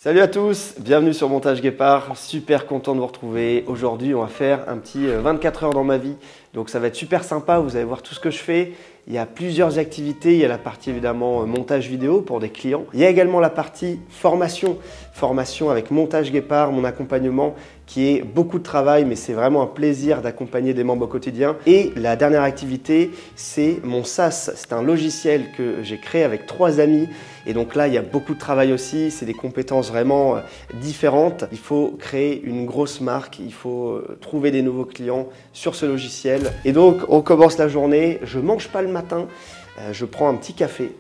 Salut à tous, bienvenue sur Montage Guépard, super content de vous retrouver. Aujourd'hui on va faire un petit 24 heures dans ma vie, donc ça va être super sympa, vous allez voir tout ce que je fais. Il y a plusieurs activités, il y a la partie évidemment montage vidéo pour des clients. Il y a également la partie formation avec Montage Guépard, mon accompagnement qui est beaucoup de travail mais c'est vraiment un plaisir d'accompagner des membres au quotidien. Et la dernière activité c'est mon SaaS, c'est un logiciel que j'ai créé avec 3 amis et donc là il y a beaucoup de travail aussi, c'est des compétences vraiment différentes. Il faut créer une grosse marque, il faut trouver des nouveaux clients sur ce logiciel. Et donc on commence la journée, je mange pas le matin, je prends un petit café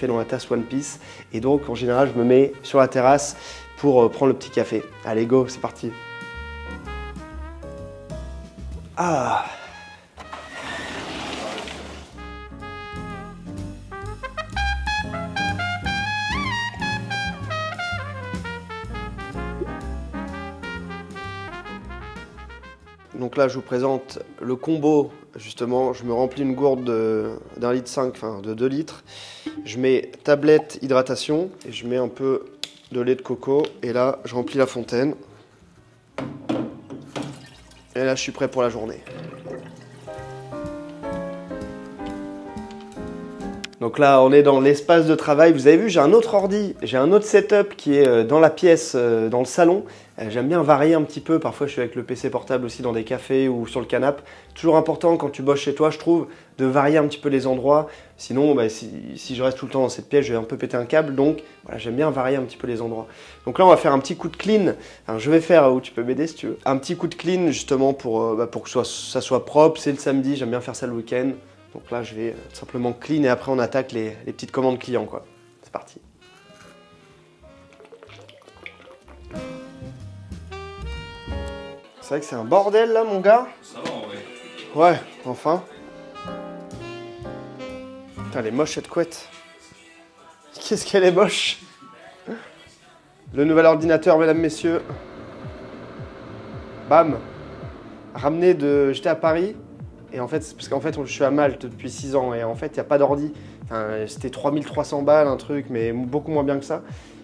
dans la tasse One Piece et donc en général je me mets sur la terrasse pour prendre le petit café. Allez go, c'est parti. Ah. Donc là je vous présente le combo, justement je me remplis une gourde d'1,5 litre, enfin de 2 litres. Je mets tablette hydratation et je mets un peu de lait de coco et là je remplis la fontaine. Et là je suis prêt pour la journée. Donc là on est dans l'espace de travail, vous avez vu j'ai un autre ordi, j'ai un autre setup qui est dans la pièce, dans le salon. J'aime bien varier un petit peu, parfois je suis avec le PC portable aussi dans des cafés ou sur le canapé. Toujours important quand tu bosses chez toi je trouve de varier un petit peu les endroits. Sinon si je reste tout le temps dans cette pièce je vais un peu péter un câble, donc voilà, j'aime bien varier un petit peu les endroits. Donc là on va faire un petit coup de clean, enfin, je vais faire, où tu peux m'aider si tu veux, un petit coup de clean justement pour que ça soit propre, c'est le samedi, j'aime bien faire ça le week-end. Donc là je vais simplement clean et après on attaque les petites commandes clients quoi. C'est parti. C'est vrai que c'est un bordel là mon gars. Ça va en vrai. Ouais, enfin. Putain, elle est moche cette couette. Qu'est-ce qu'elle est moche. Le nouvel ordinateur, mesdames, messieurs. Bam. Ramené de... J'étais à Paris. Et en fait, c'est parce qu'en fait, je suis à Malte depuis 6 ans. Et en fait, il n'y a pas d'ordi. Enfin, c'était 3300 balles, un truc, mais beaucoup moins bien que ça.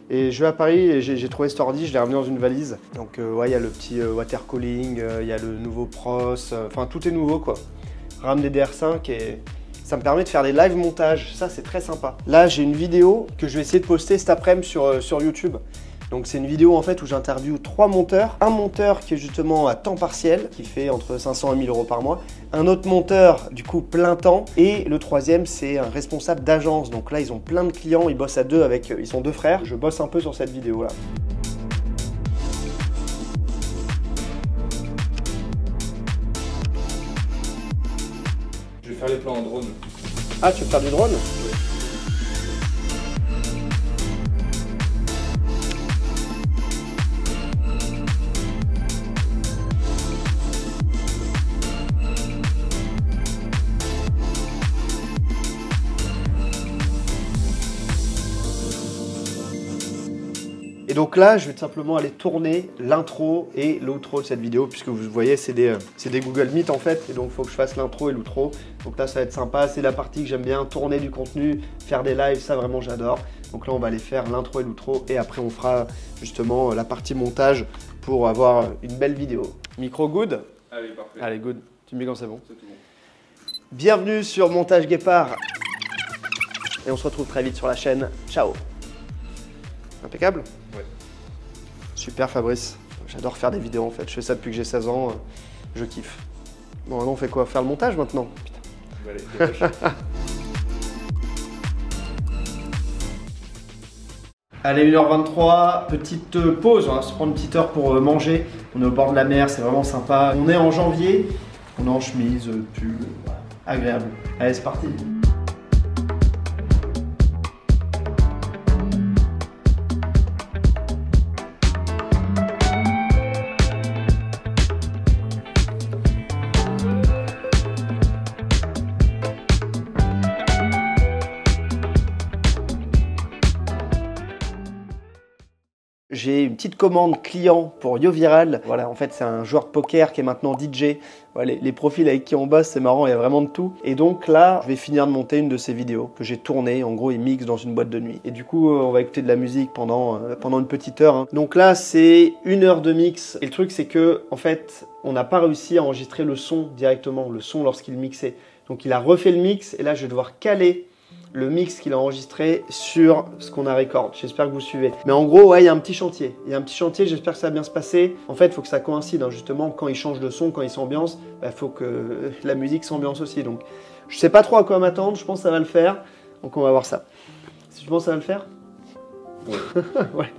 Et je vais à Paris et j'ai trouvé cet ordi, je l'ai ramené dans une valise. Donc ouais, il y a le petit water cooling, il y a le nouveau Pros, enfin tout est nouveau quoi. Ramener des DR5 et ça me permet de faire des live montages, ça c'est très sympa. Là j'ai une vidéo que je vais essayer de poster cet après-midi sur YouTube. Donc c'est une vidéo en fait où j'interviewe 3 monteurs. Un monteur qui est justement à temps partiel, qui fait entre 500 et 1000 euros par mois. Un autre monteur du coup plein temps. Et le troisième c'est un responsable d'agence. Donc là ils ont plein de clients, ils bossent à deux avec, ils sont 2 frères. Je bosse un peu sur cette vidéo là. Je vais faire les plans en drone. Ah tu veux faire du drone? Et donc là, je vais tout simplement aller tourner l'intro et l'outro de cette vidéo, puisque vous voyez, c'est des Google Meet en fait, et donc il faut que je fasse l'intro et l'outro. Donc là, ça va être sympa, c'est la partie que j'aime bien, tourner du contenu, faire des lives, ça vraiment j'adore. Donc là, on va aller faire l'intro et l'outro, et après on fera justement la partie montage pour avoir une belle vidéo. Micro good? Allez, parfait. Allez, good. Tu me dis quand c'est bon? C'est tout bon. Bienvenue sur Montage Guépard. Et on se retrouve très vite sur la chaîne. Ciao. Impeccable? Ouais. Super Fabrice. J'adore faire des vidéos en fait. Je fais ça depuis que j'ai 16 ans. Je kiffe. Bon, maintenant on fait quoi? Faire le montage maintenant? Putain. Allez, dépêche. Allez, 1h23, petite pause. On va se prendre une petite heure pour manger. On est au bord de la mer, c'est vraiment sympa. On est en janvier. On est en chemise, pull. Voilà. Agréable. Allez, c'est parti. J'ai une petite commande client pour YoViral. Voilà, en fait, c'est un joueur de poker qui est maintenant DJ. Voilà, les profils avec qui on bosse, c'est marrant, il y a vraiment de tout. Et donc là, je vais finir de monter une de ces vidéos que j'ai tournée. En gros, il mixe dans une boîte de nuit. Et du coup, on va écouter de la musique pendant une petite heure. Hein. Donc là, c'est 1 heure de mix. Et le truc, c'est que, en fait, on n'a pas réussi à enregistrer le son directement, le son lorsqu'il mixait. Donc il a refait le mix. Et là, je vais devoir caler le mix qu'il a enregistré sur ce qu'on a record. J'espère que vous suivez. Mais en gros, ouais, il y a un petit chantier. Il y a un petit chantier, j'espère que ça va bien se passer. En fait, il faut que ça coïncide, hein, justement, quand il change de son, quand il s'ambiance, il faut que la musique s'ambiance aussi. Donc, je sais pas trop à quoi m'attendre, je pense que ça va le faire. Donc, on va voir ça. Si tu penses que ça va le faire ? Ouais. Ouais.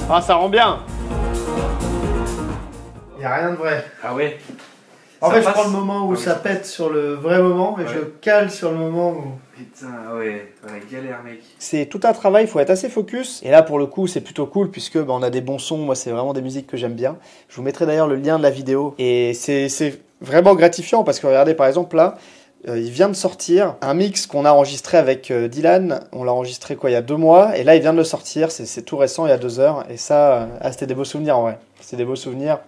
Ah, ça rend bien. Il n'y a rien de vrai. Ah ouais. En fait, je prends le moment où ça pète sur le vrai moment et je cale sur le moment où... Putain, ouais, galère, mec. C'est tout un travail, il faut être assez focus. Et là, pour le coup, c'est plutôt cool puisque on a des bons sons. Moi, c'est vraiment des musiques que j'aime bien. Je vous mettrai d'ailleurs le lien de la vidéo. Et c'est vraiment gratifiant parce que regardez, par exemple, là, il vient de sortir un mix qu'on a enregistré avec Dylan. On l'a enregistré il y a 2 mois. Et là, il vient de le sortir. C'est tout récent, il y a 2 heures. Et ça, c'était des beaux souvenirs en vrai. C'était des beaux souvenirs.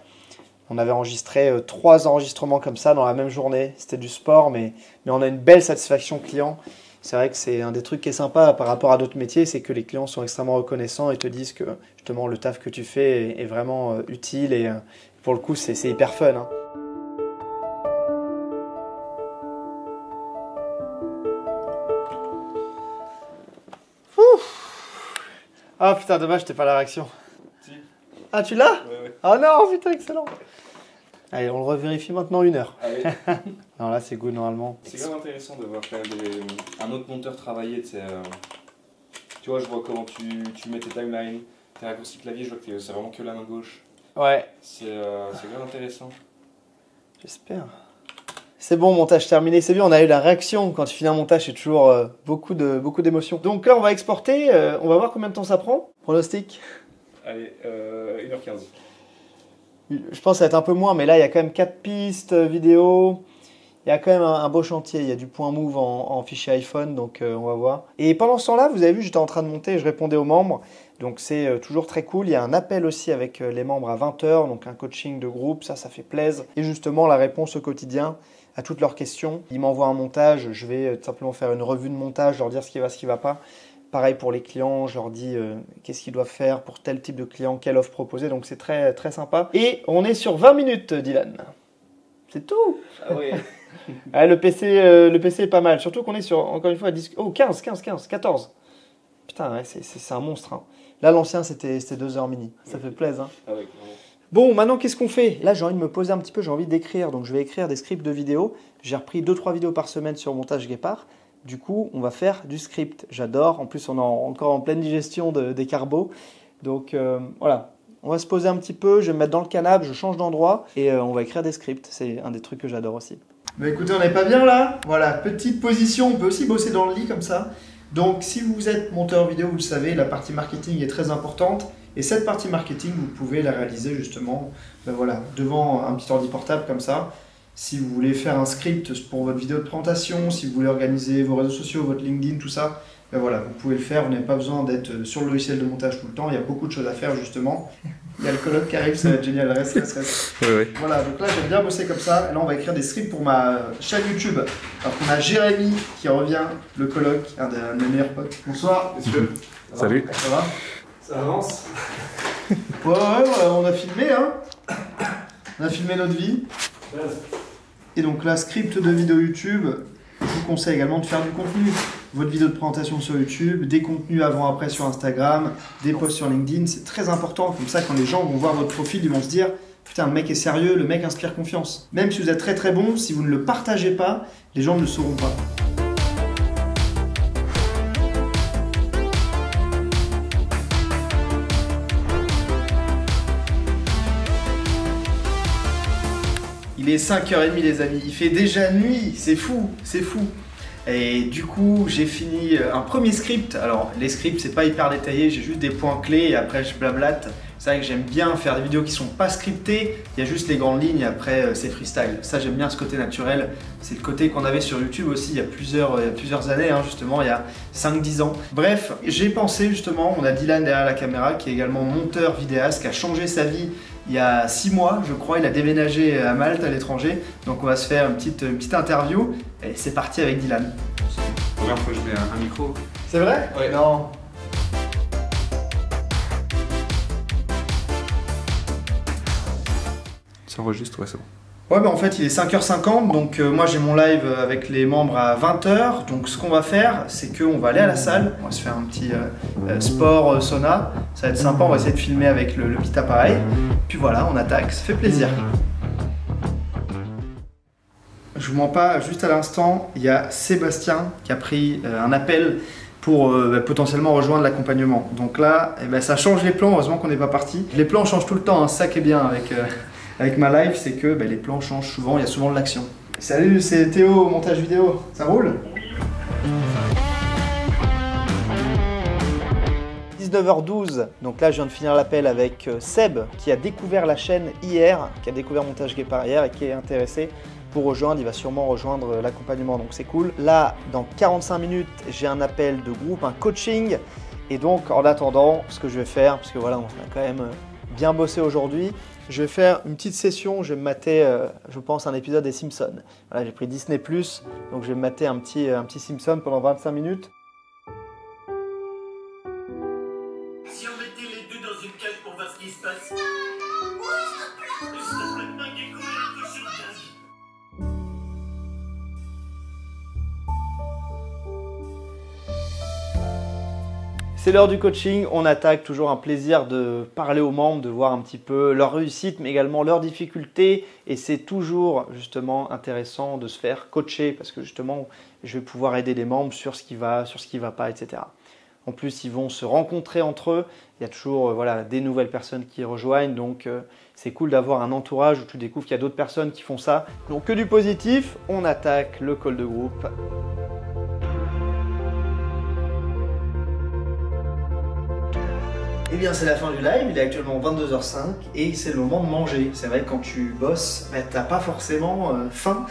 On avait enregistré 3 enregistrements comme ça dans la même journée. C'était du sport, mais on a une belle satisfaction client. C'est vrai que c'est un des trucs qui est sympa par rapport à d'autres métiers, c'est que les clients sont extrêmement reconnaissants et te disent que justement le taf que tu fais est vraiment utile. Et pour le coup, c'est hyper fun. Hein. Ah putain, dommage, t'es pas la réaction. Si. Ah, tu l'as ? Ouais. Ah non, putain, excellent. Allez, on le revérifie maintenant 1 heure. Allez. Non, là, c'est good normalement. C'est quand même intéressant de voir quand même un autre monteur travailler. Tu vois, je vois comment tu mets tes timelines, tes raccourcis clavier, je vois que c'est vraiment que la main gauche. Ouais. C'est quand même intéressant. J'espère. C'est bon, montage terminé, c'est bien, on a eu la réaction. Quand tu finis un montage, c'est toujours beaucoup d'émotions. Donc là, on va exporter, on va voir combien de temps ça prend. Pronostic. Allez, 1h15. Je pense que ça va être un peu moins, mais là, il y a quand même 4 pistes vidéo. Il y a quand même un beau chantier, il y a du point move en fichier iPhone, donc on va voir. Et pendant ce temps-là, vous avez vu, j'étais en train de monter, je répondais aux membres. Donc c'est toujours très cool. Il y a un appel aussi avec les membres à 20 h, donc un coaching de groupe, ça fait plaisir. Et justement, la réponse au quotidien à toutes leurs questions. Ils m'envoient un montage, je vais simplement faire une revue de montage, leur dire ce qui va pas. Pareil pour les clients, je leur dis qu'est-ce qu'ils doivent faire pour tel type de client, quelle offre proposer. Donc c'est très, très sympa. Et on est sur 20 minutes, Dylan. C'est tout. Ah oui. Ouais, le PC est pas mal. Surtout qu'on est sur, encore une fois, 15, 14. Putain, ouais, c'est un monstre. Hein. Là, l'ancien, c'était 2 heures mini. Ça fait plaisir. Hein. Ah oui, bon, maintenant, qu'est-ce qu'on fait ? Là, j'ai envie de me poser un petit peu, j'ai envie d'écrire. Donc, je vais écrire des scripts de vidéos. J'ai repris 2-3 vidéos par semaine sur Montage Guépard. Du coup, on va faire du script. J'adore. En plus, on est encore en pleine digestion des carbos. Donc, voilà. On va se poser un petit peu. Je vais me mettre dans le canapé, je change d'endroit et on va écrire des scripts. C'est un des trucs que j'adore aussi. Bah écoutez, on n'est pas bien là. Voilà, petite position. On peut aussi bosser dans le lit comme ça. Donc, si vous êtes monteur vidéo, vous le savez, la partie marketing est très importante. Et cette partie marketing, vous pouvez la réaliser justement voilà, devant un petit ordi portable comme ça. Si vous voulez faire un script pour votre vidéo de présentation, si vous voulez organiser vos réseaux sociaux, votre LinkedIn, tout ça, voilà, vous pouvez le faire. Vous n'avez pas besoin d'être sur le logiciel de montage tout le temps. Il y a beaucoup de choses à faire justement. Il y a le colloque qui arrive, ça va être génial. Reste. Oui. Voilà, donc là j'aime bien bosser comme ça. Et là on va écrire des scripts pour ma chaîne YouTube. Alors qu'on a Jérémy qui revient, le colloque, un de mes meilleurs potes. Bonsoir. Monsieur. Salut. Ça va ? Ça avance. Ouais, on a filmé, hein. On a filmé notre vie. Ouais. Et donc là, script de vidéo YouTube, je vous conseille également de faire du contenu. Votre vidéo de présentation sur YouTube, des contenus avant-après sur Instagram, des posts sur LinkedIn, c'est très important. Comme ça, quand les gens vont voir votre profil, ils vont se dire « Putain, le mec est sérieux, le mec inspire confiance ». Même si vous êtes très très bon, si vous ne le partagez pas, les gens ne le sauront pas. Il est 5h30 les amis, il fait déjà nuit, c'est fou, c'est fou. Et du coup, j'ai fini un premier script. Alors, les scripts, c'est pas hyper détaillé, j'ai juste des points clés et après je blablate. C'est vrai que j'aime bien faire des vidéos qui sont pas scriptées, il y a juste les grandes lignes et après c'est freestyle. Ça, j'aime bien ce côté naturel. C'est le côté qu'on avait sur YouTube aussi il y a plusieurs années, hein, justement, il y a 5-10 ans. Bref, j'ai pensé justement, on a Dylan derrière la caméra qui est également monteur vidéaste, qui a changé sa vie il y a 6 mois, je crois. Il a déménagé à Malte, à l'étranger. Donc on va se faire une petite interview et c'est parti avec Dylan. Première fois que je mets un micro. C'est vrai? Ouais. Non. Ça enregistre, ouais, c'est bon. Ouais, bah en fait il est 5h50, donc moi j'ai mon live avec les membres à 20h. Donc ce qu'on va faire, c'est qu'on va aller à la salle, on va se faire un petit sport sauna. Ça va être sympa, on va essayer de filmer avec le petit appareil. Puis voilà, on attaque, ça fait plaisir. Je vous mens pas, juste à l'instant, il y a Sébastien qui a pris un appel pour potentiellement rejoindre l'accompagnement. Donc là, eh ben, ça change les plans, heureusement qu'on n'est pas parti. Les plans changent tout le temps, hein. Ça qui est bien avec ma live, c'est que les plans changent souvent, il y a souvent de l'action. Salut, c'est Théo, montage vidéo, ça roule? 19h12, donc là je viens de finir l'appel avec Seb qui a découvert la chaîne hier, qui a découvert Montage Guépard hier et qui est intéressé pour rejoindre, il va sûrement rejoindre l'accompagnement, donc c'est cool. Là, dans 45 minutes, j'ai un appel de groupe, un coaching, et donc en attendant, ce que je vais faire, parce que voilà, on a quand même bien bossé aujourd'hui, je vais faire une petite session, je vais me mater, je pense, un épisode des Simpsons. Voilà, j'ai pris Disney+, donc je vais me mater un petit Simpson pendant 25 minutes. Si on mettait les deux dans une cage pour voir ce qui se passe. C'est l'heure du coaching, on attaque, toujours un plaisir de parler aux membres, de voir un petit peu leur réussite, mais également leurs difficultés. Et c'est toujours justement intéressant de se faire coacher parce que justement, je vais pouvoir aider les membres sur ce qui va pas, etc. En plus, ils vont se rencontrer entre eux. Il y a toujours des nouvelles personnes qui rejoignent, donc c'est cool d'avoir un entourage où tu découvres qu'il y a d'autres personnes qui font ça. Donc que du positif, on attaque le call de groupe. Eh bien c'est la fin du live, il est actuellement 22h05 et c'est le moment de manger. C'est vrai que quand tu bosses, t'as pas forcément faim.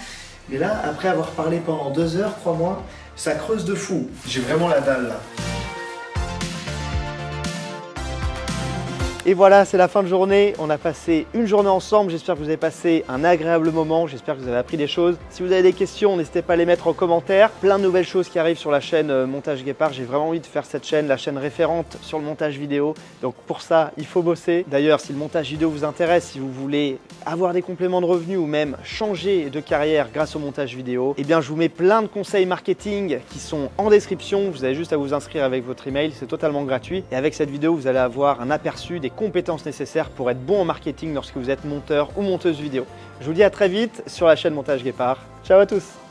Mais là, après avoir parlé pendant 2 heures, crois-moi, ça creuse de fou. J'ai vraiment la dalle là. Et voilà, c'est la fin de journée. On a passé une journée ensemble. J'espère que vous avez passé un agréable moment. J'espère que vous avez appris des choses. Si vous avez des questions, n'hésitez pas à les mettre en commentaire. Plein de nouvelles choses qui arrivent sur la chaîne Montage Guépard. J'ai vraiment envie de faire cette chaîne, la chaîne référente sur le montage vidéo. Donc pour ça, il faut bosser. D'ailleurs, si le montage vidéo vous intéresse, si vous voulez avoir des compléments de revenus ou même changer de carrière grâce au montage vidéo, eh bien je vous mets plein de conseils marketing qui sont en description. Vous avez juste à vous inscrire avec votre email. C'est totalement gratuit. Et avec cette vidéo, vous allez avoir un aperçu des compétences nécessaires pour être bon en marketing lorsque vous êtes monteur ou monteuse vidéo. Je vous dis à très vite sur la chaîne Montage Guépard. Ciao à tous!